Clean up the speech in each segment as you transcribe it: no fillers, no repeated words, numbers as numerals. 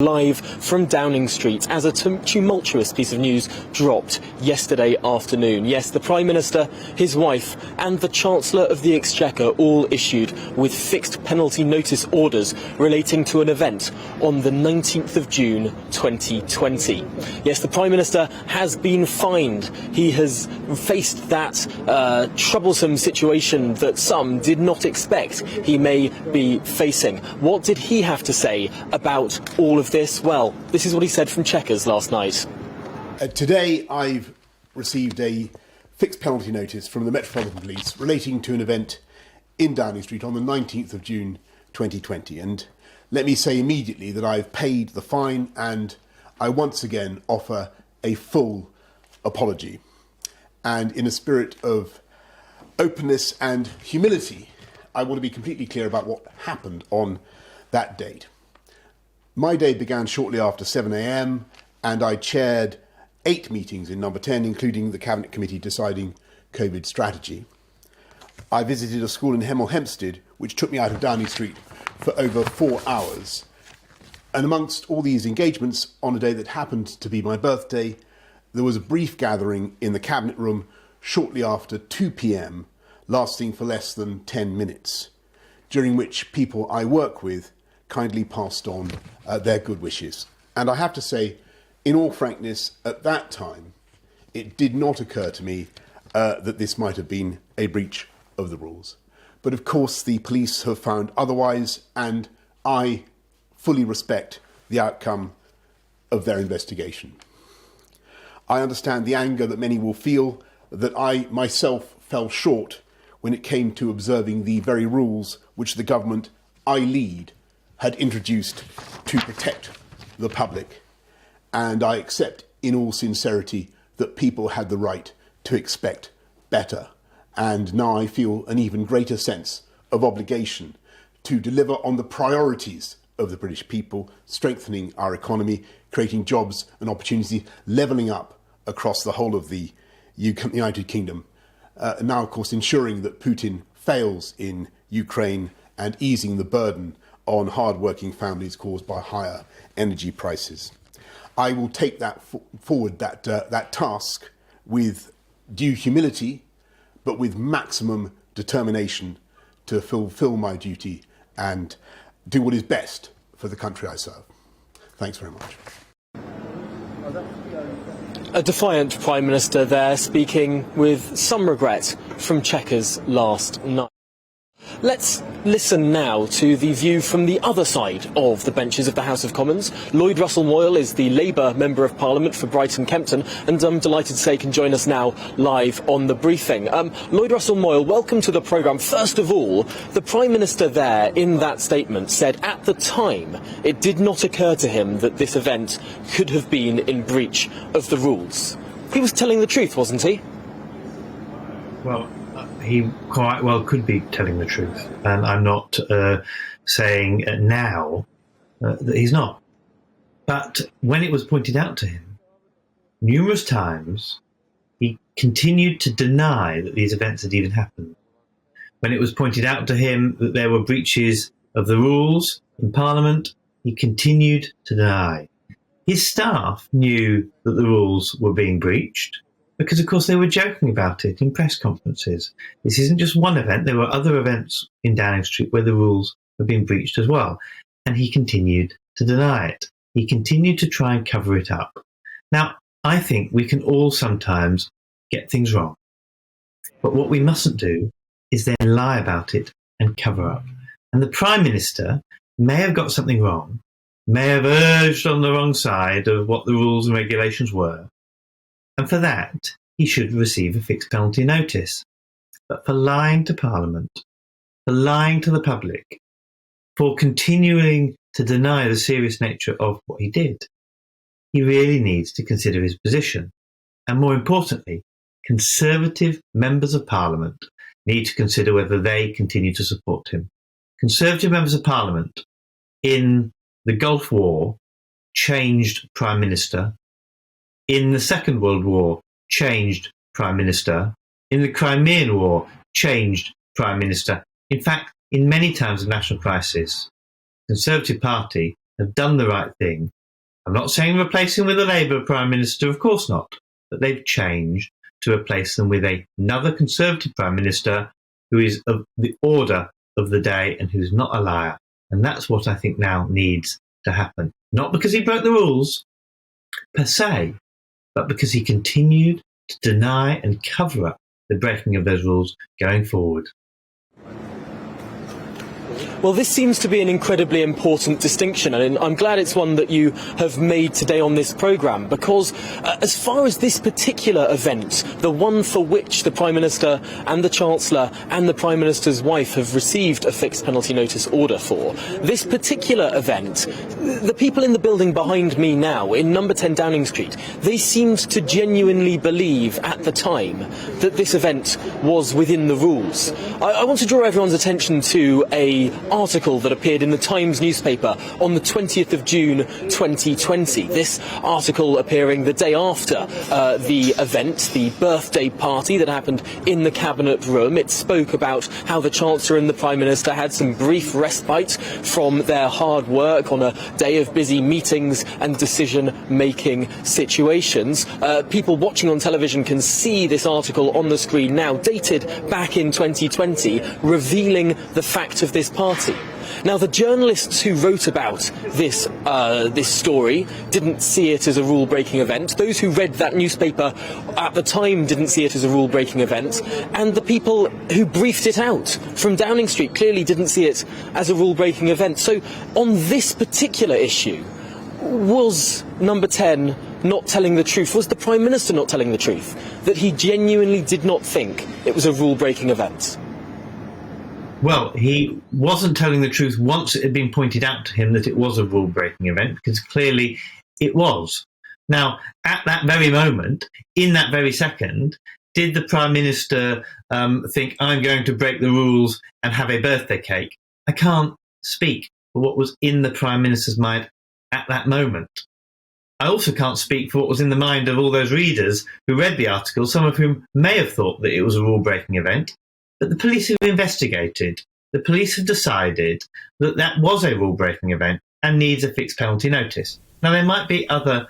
Live from Downing Street as a tumultuous piece of news dropped yesterday afternoon. Yes, the Prime Minister, his wife and the Chancellor of the Exchequer all issued with fixed penalty notice orders relating to an event on the 19th of June 2020. Yes, the Prime Minister has been fined. He has faced that troublesome situation that some did not expect he may be facing. What did he have to say about all of this? Well, this is what he said from Chequers last night. Today I've received a fixed penalty notice from the Metropolitan Police relating to an event in Downing Street on the 19th of June 2020. And let me say immediately that I've paid the fine and I once again offer a full apology. And in a spirit of openness and humility, I want to be completely clear about what happened on that date. My day began shortly after 7 a.m. and I chaired 8 meetings in Number 10, including the Cabinet Committee deciding COVID strategy. I visited a school in Hemel Hempstead, which took me out of Downing Street for over 4 hours. And amongst all these engagements, on a day that happened to be my birthday, there was a brief gathering in the Cabinet room shortly after 2 p.m, lasting for less than 10 minutes, during which people I work with kindly passed on their good wishes. And I have to say, in all frankness, at that time, it did not occur to me that this might have been a breach of the rules. But of course, the police have found otherwise, and I fully respect the outcome of their investigation. I understand the anger that many will feel that I myself fell short when it came to observing the very rules which the government I lead had introduced to protect the public, and I accept in all sincerity that people had the right to expect better, and now I feel an even greater sense of obligation to deliver on the priorities of the British people, strengthening our economy, creating jobs and opportunity, levelling up across the whole of the United Kingdom, now of course ensuring that Putin fails in Ukraine and easing the burden on hard-working families caused by higher energy prices. I will take that forward, that task, with due humility, but with maximum determination to fulfil my duty and do what is best for the country I serve. Thanks very much. A defiant Prime Minister there, speaking with some regret from Chequers last night. Let's listen now to the view from the other side of the benches of the House of Commons. Lloyd Russell-Moyle is the Labour Member of Parliament for Brighton Kempton, and I'm delighted to say can join us now live on the briefing. Lloyd Russell-Moyle, welcome to the programme. First of all, the Prime Minister there in that statement said at the time it did not occur to him that this event could have been in breach of the rules. He was telling the truth, wasn't he? Well, he quite well could be telling the truth, and I'm not saying now that he's not. But when it was pointed out to him, numerous times, he continued to deny that these events had even happened. When it was pointed out to him that there were breaches of the rules in Parliament, he continued to deny. His staff knew that the rules were being breached, because, of course, they were joking about it in press conferences. This isn't just one event. There were other events in Downing Street where the rules had been breached as well. And he continued to deny it. He continued to try and cover it up. Now, I think we can all sometimes get things wrong. But what we mustn't do is then lie about it and cover up. And the Prime Minister may have got something wrong, may have urged on the wrong side of what the rules and regulations were. And for that, he should receive a fixed penalty notice. But for lying to Parliament, for lying to the public, for continuing to deny the serious nature of what he did, he really needs to consider his position. And more importantly, Conservative members of Parliament need to consider whether they continue to support him. Conservative members of Parliament in the Gulf War changed Prime Minister. In the Second World War, changed Prime Minister. In the Crimean War, changed Prime Minister. In fact, in many times of national crisis, the Conservative Party have done the right thing. I'm not saying replace him with a Labour Prime Minister, of course not, but they've changed to replace them with another Conservative Prime Minister who is of the order of the day and who's not a liar. And that's what I think now needs to happen. Not because he broke the rules per se, but because he continued to deny and cover up the breaking of those rules going forward. Well, this seems to be an incredibly important distinction, and I'm glad it's one that you have made today on this programme, because as far as this particular event, the one for which the Prime Minister and the Chancellor and the Prime Minister's wife have received a fixed penalty notice order for, this particular event, the people in the building behind me now, in number 10 Downing Street, they seemed to genuinely believe at the time that this event was within the rules. I want to draw everyone's attention to a article that appeared in the Times newspaper on the 20th of June 2020. This article appearing the day after the event, the birthday party that happened in the Cabinet room. It spoke about how the Chancellor and the Prime Minister had some brief respite from their hard work on a day of busy meetings and decision-making situations. People watching on television can see this article on the screen now, dated back in 2020, revealing the fact of this party. Now, the journalists who wrote about this story didn't see it as a rule-breaking event. Those who read that newspaper at the time didn't see it as a rule-breaking event. And the people who briefed it out from Downing Street clearly didn't see it as a rule-breaking event. So, on this particular issue, was number 10 not telling the truth? Was the Prime Minister not telling the truth? That he genuinely did not think it was a rule-breaking event? Well, he wasn't telling the truth once it had been pointed out to him that it was a rule-breaking event, because clearly it was. Now, at that very moment, in that very second, did the Prime Minister think, I'm going to break the rules and have a birthday cake? I can't speak for what was in the Prime Minister's mind at that moment. I also can't speak for what was in the mind of all those readers who read the article, some of whom may have thought that it was a rule-breaking event. But the police have investigated, the police have decided that that was a rule-breaking event and needs a fixed penalty notice. Now, there might be other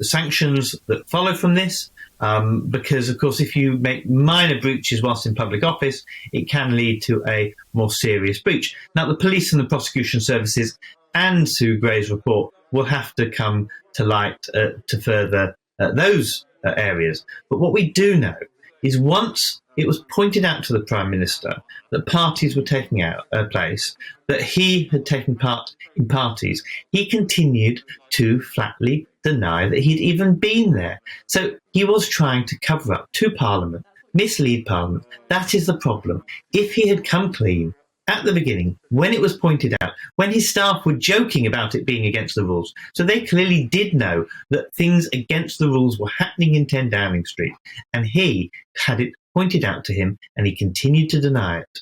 sanctions that follow from this, because, of course, if you make minor breaches whilst in public office, it can lead to a more serious breach. Now, the police and the prosecution services and Sue Gray's report will have to come to light to further those areas. But what we do know is once it was pointed out to the Prime Minister that parties were taking place, that he had taken part in parties, he continued to flatly deny that he'd even been there. So he was trying to cover up to Parliament, mislead Parliament. That is the problem. If he had come clean at the beginning, when it was pointed out, when his staff were joking about it being against the rules, so they clearly did know that things against the rules were happening in 10 Downing Street, and he had it pointed out to him, and he continued to deny it.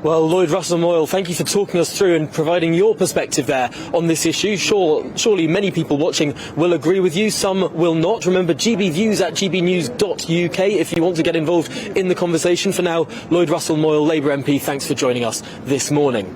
Well, Lloyd Russell Moyle, thank you for talking us through and providing your perspective there on this issue. Surely many people watching will agree with you, some will not. Remember, gbviews@gbnews.uk if you want to get involved in the conversation. For now, Lloyd Russell Moyle, Labour MP, thanks for joining us this morning.